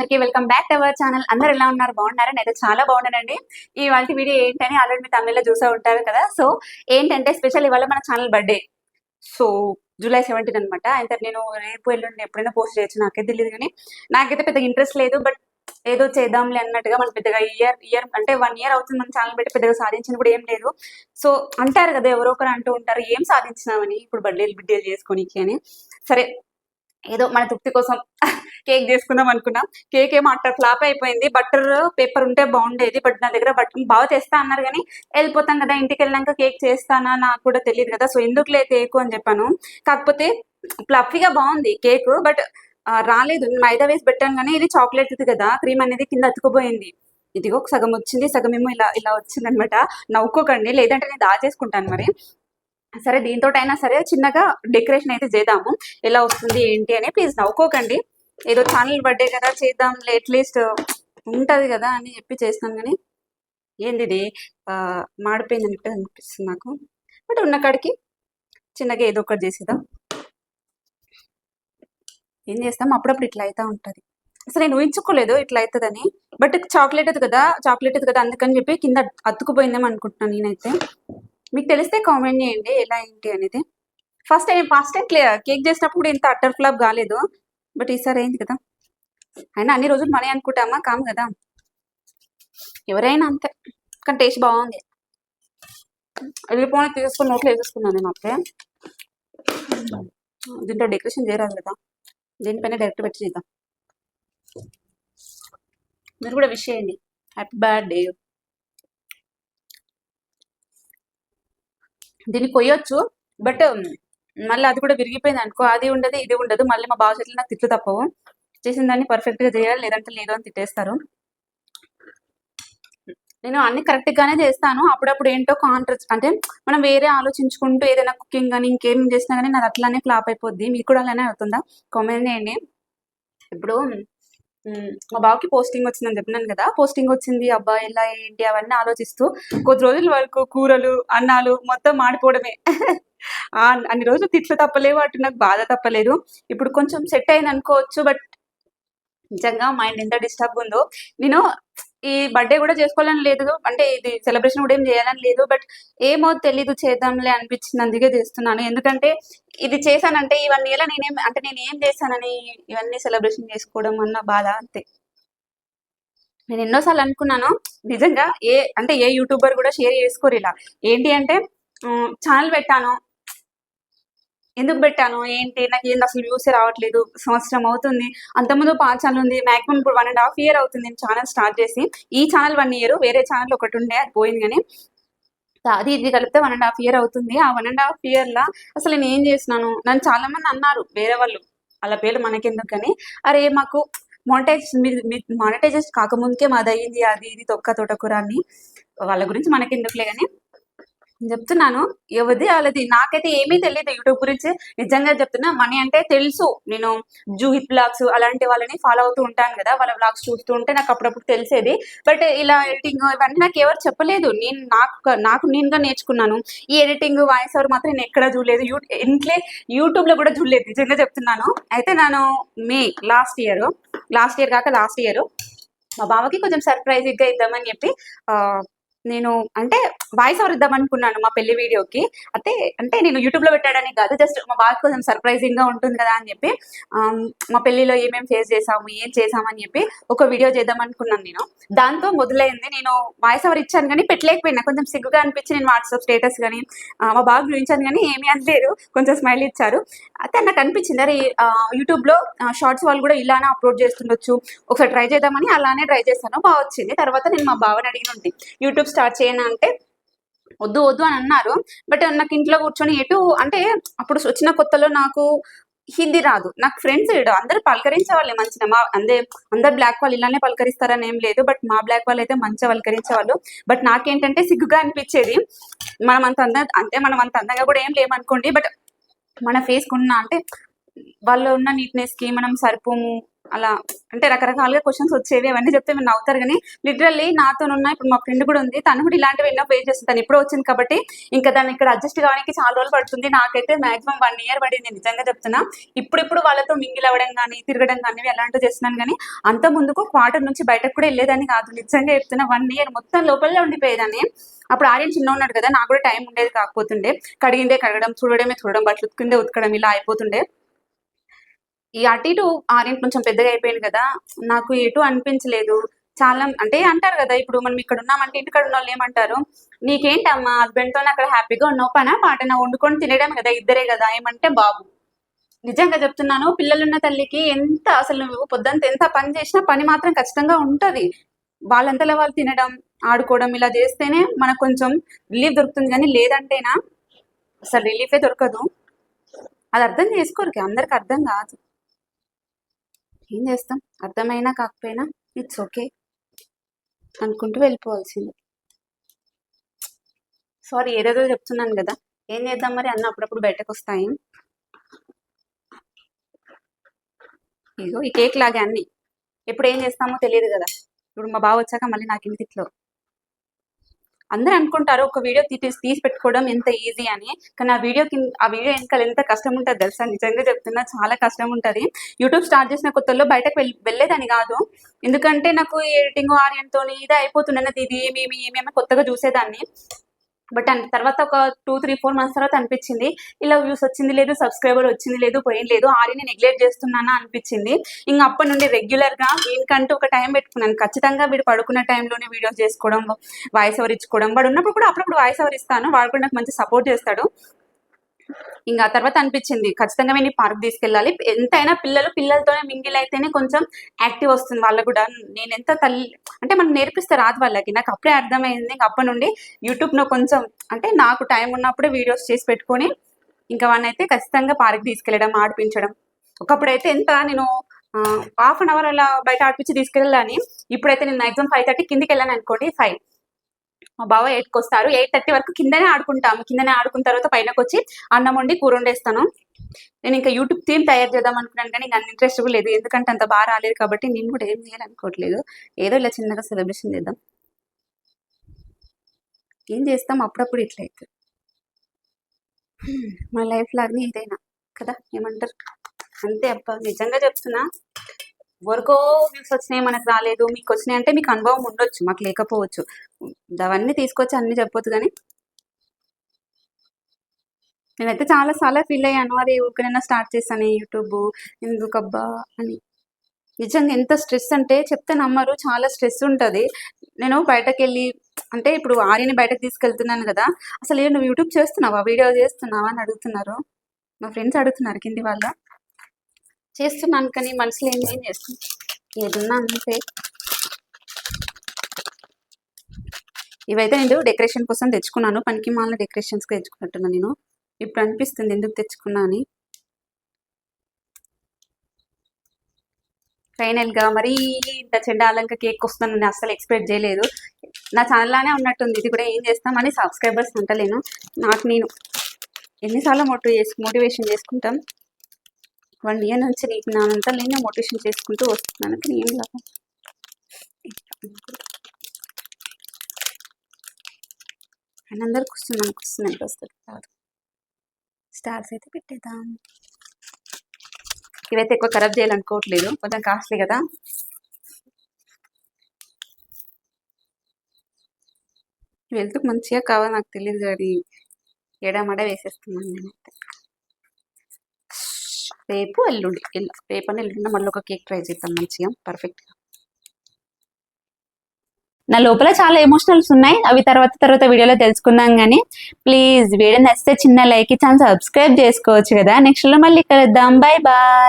అందరికీ welcome back to our channel. అందరు ఎలా ఉన్నారు? బాగున్నారా? నేనైతే చాలా బాగున్నానండి. ఇవాళ వీడియో ఏంటని ఆల్రెడీ మీ తమిళ్లో చూసే ఉంటారు కదా. సో ఏంటంటే స్పెషల్ ఇవాళ మన ఛానల్ బర్త్డే. సో జూలై 17 అనమాట. అయితే నేను రేపు ఎల్లుండి ఎప్పుడైనా పోస్ట్ చేయొచ్చు, నాకైతే తెలియదు. కానీ నాకైతే పెద్దగా ఇంట్రెస్ట్ లేదు. బట్ ఏదో చేద్దాంలే అన్నట్టుగా, మనం పెద్దగా ఇయర్ అంటే 1 ఇయర్ అవుతుంది మన ఛానల్ పెట్టి, పెద్దగా సాధించింది కూడా ఏం లేదు. సో అంటారు కదా, ఎవరో ఒకరు అంటూ ఉంటారు ఏం సాధించినామని ఇప్పుడు బర్త్డేలు చేసుకోనికి అని. సరే ఏదో మన తృప్తి కోసం కేక్ చేసుకుందాం అనుకున్నాం. కేక్ ఏమో అట్లా ఫ్లాప్ అయిపోయింది. బట్టర్ పేపర్ ఉంటే బాగుండేది, బట్ నా దగ్గర బట్టర్ బాగా తెస్తా అన్నారు. కానీ వెళ్ళిపోతాం కదా, ఇంటికి వెళ్ళాక కేక్ చేస్తానా నాకు కూడా తెలియదు కదా. సో ఎందుకులే కేకు అని చెప్పాను. కాకపోతే ఫ్లఫీగా బాగుంది కేక్, బట్ రాలేదు. మైదా వేసి పెట్టాను కానీ ఇది చాక్లెట్ కదా, క్రీమ్ అనేది కింద అతుకుపోయింది. ఇదిగో సగం వచ్చింది, సగం ఏమో ఇలా ఇలా వచ్చింది అనమాట. నవ్వుకోకండి, లేదంటే నేను దాచేసుకుంటాను మరి. సరే దీంతో అయినా సరే చిన్నగా డెకరేషన్ అయితే చేద్దాము, ఎలా వస్తుంది ఏంటి అని. ప్లీజ్ నవ్వుకోకండి, ఏదో ఛానల్ బర్త్డే కదా చేద్దాం, అట్లీస్ట్ ఉంటుంది కదా అని చెప్పి చేస్తాను. కానీ ఏంది ఇది మాడిపోయింది అన్నట్టు అనిపిస్తుంది నాకు. బట్ ఉన్న కాడికి చిన్నగా ఏదో ఒకటి చేసేద్దాం. ఏం చేస్తాం, అప్పుడప్పుడు ఇట్లా అవుతూ ఉంటుంది. అసలు నేను ఊహించుకోలేదు ఇట్లా అవుతుందని. బట్ చాక్లెట్ కదా అందుకని చెప్పి కింద అతుకుపోయిందేమో అనుకుంటున్నాను నేనైతే. మీకు తెలిస్తే కామెంట్ చేయండి ఎలా ఏంటి అనేది. ఫస్ట్ టైం కేక్ చేసినప్పుడు ఇంత అట్టర్ ఫ్లాప్ కాలేదు, బట్ ఈసారి అయింది కదా. అయినా అన్ని రోజులు మనీ అనుకుంటామా, కాము కదా, ఎవరైనా అంతే. కానీ టేస్ట్ బాగుంది. వెళ్ళిపోయి తీసుకుని నోట్లో వేసేసుకున్నాను నేను అప్పుడే. దీంట్లో డెకరేషన్ చేయరాదు కదా, దీనిపైన డైరెక్ట్ పెట్టి చేద్దాం. మీరు కూడా విష్ చేయండి, హ్యాపీ బర్త్డే. దీన్ని కొయ్యొచ్చు, బట్ మళ్ళీ అది కూడా విరిగిపోయింది అనుకో, అది ఉండదు ఇది ఉండదు. మళ్ళీ మా బావ చేతులు నాకు తిట్లు తప్పవు. చేసిన దాన్ని పర్ఫెక్ట్గా చేయాలి, లేదంటే లేదు అని తిట్టేస్తారు. నేను అన్ని కరెక్ట్గానే చేస్తాను. అప్పుడప్పుడు ఏంటో అంటే మనం వేరే ఆలోచించుకుంటూ ఏదైనా కుకింగ్ కానీ ఇంకేం చేసినా కానీ నాది అట్లానే ఫ్లాప్ అయిపోద్ది. మీకు కూడా అలానే అవుతుందా? కామెంట్ చేయండి. ఇప్పుడు మా బావకి పోస్టింగ్ వచ్చిందని చెప్పినాను కదా, పోస్టింగ్ వచ్చింది, అబ్బా ఎలా ఏంటి అవన్నీ ఆలోచిస్తూ కొద్ది రోజుల వరకు కూరలు అన్నాలు మొత్తం మాడిపోవడమే. అన్ని రోజులు తిట్లు తప్పలేవు, అటు నాకు బాధ తప్పలేదు. ఇప్పుడు కొంచెం సెట్ అయింది అనుకోవచ్చు. బట్ నిజంగా మైండ్ ఎంత డిస్టర్బ్ ఉందో. నేను ఈ బర్త్డే కూడా చేసుకోవాలని లేదు, అంటే ఇది సెలబ్రేషన్ కూడా ఏం చేయాలని లేదు. బట్ ఏమో తెలీదు, చేద్దాంలే అనిపించింది, అందుకే చేస్తున్నాను. ఎందుకంటే ఇది చేశానంటే ఈ 1 ఇయర్ నేను ఏం చేశానని ఇవన్నీ సెలబ్రేషన్ చేసుకోవడం అన్న బాధ అంతే. నేను ఎన్నోసార్లు అనుకున్నాను నిజంగా, ఏ యూట్యూబర్ కూడా షేర్ చేసుకోరు ఇలా. ఏంటి అంటే ఛానల్ పెట్టాను, ఎందుకు పెట్టాను ఏంటి, నాకు ఏంది అసలు వ్యూసే రావట్లేదు, సంవత్సరం అవుతుంది. అంతకుముందు 5 ఛానల్ ఉంది, మాక్సిమం ఇప్పుడు 1.5 ఇయర్ అవుతుంది నేను ఛానల్ స్టార్ట్ చేసి. ఈ ఛానల్ 1 ఇయర్, వేరే ఛానల్ ఒకటి ఉండే అది పోయింది. కానీ అది ఇది కలిపితే 1.5 ఇయర్ అవుతుంది. ఆ 1.5 ఇయర్లో అసలు నేను ఏం చేసినాను, నన్ను చాలా మంది అన్నారు వేరే వాళ్ళు, అలా పేర్లు మనకెందుకు కానీ, అరే మాకు మానిటైజేషన్ కాకముందుకే మాది అయ్యింది, అది ఇది తొక్క తోటకూర అని. వాళ్ళ గురించి మనకెందుకులే కానీ చెప్తున్నాను. ఎవరిది వాళ్ళది, నాకైతే ఏమీ తెలియదు యూట్యూబ్ గురించి. నిజంగా చెప్తున్నా, మనీ అంటే తెలుసు. నేను జూహిత్ బ్లాగ్స్ అలాంటి వాళ్ళని ఫాలో అవుతూ ఉంటాను కదా, వాళ్ళ బ్లాగ్స్ చూస్తూ ఉంటే నాకు అప్పుడప్పుడు తెలిసేది. బట్ ఇలా ఎడిటింగ్ ఇవన్నీ నాకు ఎవరు చెప్పలేదు, నేను నాకు నేనుగా నేర్చుకున్నాను. ఈ ఎడిటింగ్ వాయిస్ ఓవర్ మాత్రం నేను ఎక్కడా చూడలేదు, యూట్యూబ్లో కూడా చూడలేదు, నిజంగా చెప్తున్నాను. అయితే నేను లాస్ట్ ఇయర్ మా బావకి కొంచెం సర్ప్రైజింగ్గా ఇద్దామని చెప్పి నేను అంటే వాయిస్ ఓవర్ ఇద్దాం అనుకున్నాను మా పెళ్లి వీడియోకి. అంటే నేను యూట్యూబ్లో పెట్టాడని కాదు, జస్ట్ మా బాగా కొంచెం సర్ప్రైజింగ్గా ఉంటుంది కదా అని చెప్పి మా పెళ్లిలో ఏమేమి ఫేస్ చేసాము, ఏం చేసామని చెప్పి ఒక వీడియో చేద్దాం అనుకున్నాను నేను. దాంతో మొదలైంది. నేను వాయిస్ ఓవర్ ఇచ్చాను కానీ పెట్టలేకపోయినా, కొంచెం సిగ్గుగా అనిపించి నేను వాట్సాప్ స్టేటస్ కానీ మా బాగా చూపించాను కానీ ఏమీ అనలేరు, కొంచెం స్మైల్ ఇచ్చారు. అయితే నాకు అనిపించింది, అరే యూట్యూబ్లో షార్ట్స్ వాళ్ళు కూడా ఇలానే అప్లోడ్ చేస్తుండొచ్చు, ఒకసారి ట్రై చేద్దామని అలానే ట్రై చేస్తాను. బాగా వచ్చింది. తర్వాత నేను మా బావని అడిగిన ఉంటే యూట్యూబ్ స్టార్ట్ చేయను అంటే వద్దు అని అన్నారు. బట్ నాకు ఇంట్లో కూర్చొని అంటే అప్పుడు వచ్చిన కొత్తలో నాకు హిందీ రాదు, నాకు ఫ్రెండ్స్ అందరూ పలకరించే వాళ్ళే మంచిగా. అందరు బ్లాక్ వాళ్ళు ఇలానే పలకరిస్తారని ఏం లేదు, బట్ మా బ్లాక్ వాళ్ళు అయితే మంచిగా పలకరించేవాళ్ళు. బట్ నాకేంటంటే సిగ్గుగా అనిపించేది. మనం అంత అందంగా కూడా ఏం లేమనుకోండి, బట్ మన ఫేస్ కొన్నా అంటే వాళ్ళు ఉన్న నీట్నెస్ కి మనం సరిపోము అలా అంటే రకరకాలుగా క్వశ్చన్స్ వచ్చేవి అవన్నీ చెప్తే మీరు నవ్వుతారు కానీ లిటరల్లీ నాతోనున్న ఇప్పుడు మా ఫ్రెండ్ కూడా ఉంది, తను కూడా ఇలాంటివి ఎన్నో ఫేస్ చేస్తుంది. తను ఇప్పుడు వచ్చింది కాబట్టి ఇంకా దాన్ని ఇక్కడ అడ్జస్ట్ కావడానికి చాలా రోజులు పడుతుంది. నాకైతే మాక్సిమం 1 year పడింది, నిజంగా చెప్తున్నా. ఇప్పుడు వాళ్ళతో మింగిల్ అవ్వడం కానీ తిరగడం కానీ అలాంటివి చేస్తున్నాను కానీ అంత ముందుకు క్వార్టర్ నుంచి బయటకు కూడా వెళ్ళేదాన్ని కాదు. నిజంగా చెప్తున్నా 1 year మొత్తం లోపలే ఉండిపోయేదాన్ని. అప్పుడు ఆర్యన్ చిన్న ఉన్నాడు కదా, నాకు కూడా టైం ఉండేది కాకపోతుండే. కడిగిందే కడగడం, చూడడం, బట్టలు ఉతికిందే ఉతకడం ఇలా అయిపోతుండే. ఈ అటు ఇటు ఆర్యన్ కొంచెం పెద్దగా అయిపోయింది కదా, నాకు ఎటు అనిపించలేదు. చాలా అంటే అంటారు కదా, ఇప్పుడు మనం ఇక్కడ ఉన్నామంటే ఇంటికాడ ఉన్న వాళ్ళు ఏమంటారు, నీకేంటమ్మా హస్బెండ్ తో అక్కడ హ్యాపీగా ఉన్నావు, పనా పాటనా వండుకొని తినడం కదా, ఇద్దరే కదా ఏమంటే బాబు. నిజంగా చెప్తున్నాను, పిల్లలున్న తల్లికి ఎంత అసలు నువ్వు పొద్దుంత ఎంత పని చేసినా పని మాత్రం ఖచ్చితంగా ఉంటది. వాళ్ళంతలో వాళ్ళు తినడం, ఆడుకోవడం ఇలా చేస్తేనే మనకు కొంచెం రిలీఫ్ దొరుకుతుంది. కానీ లేదంటేనా అసలు రిలీఫే దొరకదు. అది అర్థం చేసుకోరు, అందరికి అర్థం కాదు. ఏం చేస్తాం, అర్థమైనా కాకపోయినా ఇట్స్ ఓకే అనుకుంటూ వెళ్ళిపోవాల్సింది. సారీ, ఏదేదో చెప్తున్నాను కదా, ఏం చేద్దాం మరి అన్న అప్పుడప్పుడు బయటకు వస్తాయి. ఇదిగో ఈ కేక్ లాగే అన్ని ఎప్పుడు ఏం చేస్తామో తెలియదు కదా. ఇప్పుడు మా బావ వచ్చాక మళ్ళీ నాకు ఇంటి తిట్లో అందరూ అనుకుంటారు ఒక వీడియో తీసి పెట్టుకోవడం ఎంత ఈజీ అని, కానీ ఆ వీడియో వెనకాల ఎంత కష్టం ఉంటుంది తెలుసా. నిజంగా చెప్తున్నా, చాలా కష్టం ఉంటుంది. యూట్యూబ్ స్టార్ట్ చేసిన కొత్తలో బయటకు వెళ్ళేదని కాదు, ఎందుకంటే నాకు ఎడిటింగ్ ఆర్యన్తో ఇదే అయిపోతుండేది. ఇది ఏమేమి కొత్తగా చూసేదాన్ని. బట్ తర్వాత ఒక 2-3-4 months తర్వాత అనిపించింది, ఇలా వ్యూస్ వచ్చింది లేదు, సబ్స్క్రైబర్ వచ్చింది లేదు, పోయింది లేదు, ఆర్యని నెగ్లెక్ట్ చేస్తున్నానా అనిపించింది. ఇంకా అప్పటి నుండి రెగ్యులర్గా దీనికంటూ ఒక టైం పెట్టుకున్నాను. ఖచ్చితంగా వీడు పడుకున్న టైంలోనే వీడియోస్ చేసుకోవడం, వాయిస్ ఓవర్ ఇచ్చుకోవడం. వాడు ఉన్నప్పుడు కూడా అప్పుడప్పుడు వాయిస్ ఓవర్ ఇస్తాను, వాడు కూడా నాకు మంచి సపోర్ట్ చేస్తాడు. ఇంకా తర్వాత అనిపించింది ఖచ్చితంగా వీడిని పార్క్ తీసుకెళ్ళాలి. ఎంతైనా పిల్లలతోనే మింగిల్ అయితేనే కొంచెం యాక్టివ్ వస్తుంది వాళ్ళకు కూడా. నేను ఎంత తల్లి అంటే మనం నేర్పిస్తే రాదు వాళ్ళకి, నాకు అప్పుడే అర్థమైంది. ఇంకా అప్పటి నుండి యూట్యూబ్లో కొంచెం అంటే నాకు టైం ఉన్నప్పుడే వీడియోస్ చేసి పెట్టుకొని ఇంకా వాడిని అయితే ఖచ్చితంగా పార్క్ తీసుకెళ్ళడం, ఆడిపించడం. ఒకప్పుడైతే ఎంత నేను 1/2 hour అలా బయట ఆడిపించి తీసుకెళ్ళాలని. ఇప్పుడైతే నేను మ్యాక్సిమం 5:30 కిందికి వెళ్ళాను అనుకోండి, 5 మా బావ 8కి వస్తారు. 8:30 వరకు కిందనే ఆడుకుంటాము. కిందనే ఆడుకున్న తర్వాత పైనకి వచ్చి అన్నం వండి కూర వండేస్తాను. నేను ఇంకా యూట్యూబ్ థీమ్ తయారు చేద్దాం అనుకున్నాను కానీ ఇంకా ఇంట్రెస్ట్ కూడా లేదు, ఎందుకంటే అంత బాగా రాలేదు కాబట్టి నేను కూడా ఏం చేయాలనుకోవట్లేదు. ఏదో ఇలా చిన్నగా సెలబ్రేషన్ చేద్దాం. ఏం చేస్తాం, అప్పుడప్పుడు ఇట్లా అవుతుంది. మా లైఫ్ లాగానే ఇదైనా కదా, ఏమంటారు అంతే అబ్బా. నిజంగా చెప్తున్నా, ఎవరికో వ్యూస్ వచ్చినాయి మనకు రాలేదు, మీకు వచ్చినాయి అంటే మీకు అనుభవం ఉండొచ్చు, మాకు లేకపోవచ్చు. అవన్నీ తీసుకొచ్చి అన్ని చెప్పొచ్చు. కానీ నేనైతే చాలా ఫీల్ అయ్యాను, అదే ఊరికైనా స్టార్ట్ చేశాను యూట్యూబ్ ఎందుకబ్బా అని. నిజంగా ఎంత స్ట్రెస్ అంటే చెప్తే నమ్మరు, చాలా స్ట్రెస్ ఉంటుంది. నేను బయటకు వెళ్ళి అంటే ఇప్పుడు ఆర్యని బయటకు తీసుకెళ్తున్నాను కదా, అసలు నువ్వు యూట్యూబ్ చేస్తున్నావా, వీడియో చేస్తున్నావా అని అడుగుతున్నారు. మా ఫ్రెండ్స్ అడుగుతున్నారు కింది వాళ్ళ. చేస్తున్నాను కానీ మనసులో ఏం చేస్తుంది, ఏదన్నా అంతే. ఇవైతే నేను డెకరేషన్ కోసం తెచ్చుకున్నాను, పనికి మాలిన డెకరేషన్స్కి తెచ్చుకున్నట్టున్నా నేను. ఇప్పుడు అనిపిస్తుంది ఎందుకు తెచ్చుకున్నా అని. ఫైనల్గా మరీ ఇంత చెండాలంక కేక్ వస్తుందని నేను అస్సలు ఎక్స్పెక్ట్ చేయలేదు. నా ఛానల్లోనే ఉన్నట్టుంది ఇది కూడా. ఏం చేస్తామని సబ్స్క్రైబర్స్ అంటలేను, నాకు నేను ఎన్నిసార్లు మోటివేషన్ చేసుకుంటాం. 1 year నుంచి నీకు నానంతా నేనే మోటివేషన్ చేసుకుంటూ వస్తున్నాను, కానీ ఏం లాభం. అని అందరికి వస్తుంది, మనకు వస్తుంది, ఎంత వస్తుంది కాదు. స్టార్స్ అయితే పెట్టేద్దాం. ఇవైతే ఎక్కువ ఖరాబ్ చేయాలనుకోవట్లేదు, కొంచెం కాస్ట్లీ కదా. వెళ్తూ మంచిగా కావాలి నాకు తెలియదు కానీ ఎడమడ వేసేస్తున్నాను నేనైతే. రేపు ఎల్లుండి మళ్ళీ ఒక కేక్ ట్రై చేద్దాం మంచిగా పర్ఫెక్ట్గా. నా లోపల చాలా ఎమోషనల్స్ ఉన్నాయి, అవి తర్వాత వీడియోలో తెలుసుకుందాం. కానీ ప్లీజ్ వీడియో నచ్చితే చిన్న లైక్ ఇచ్చి సబ్స్క్రైబ్ చేసుకోవచ్చు కదా. నెక్స్ట్ లో మళ్ళీ కలుద్దాం, బాయ్ బాయ్.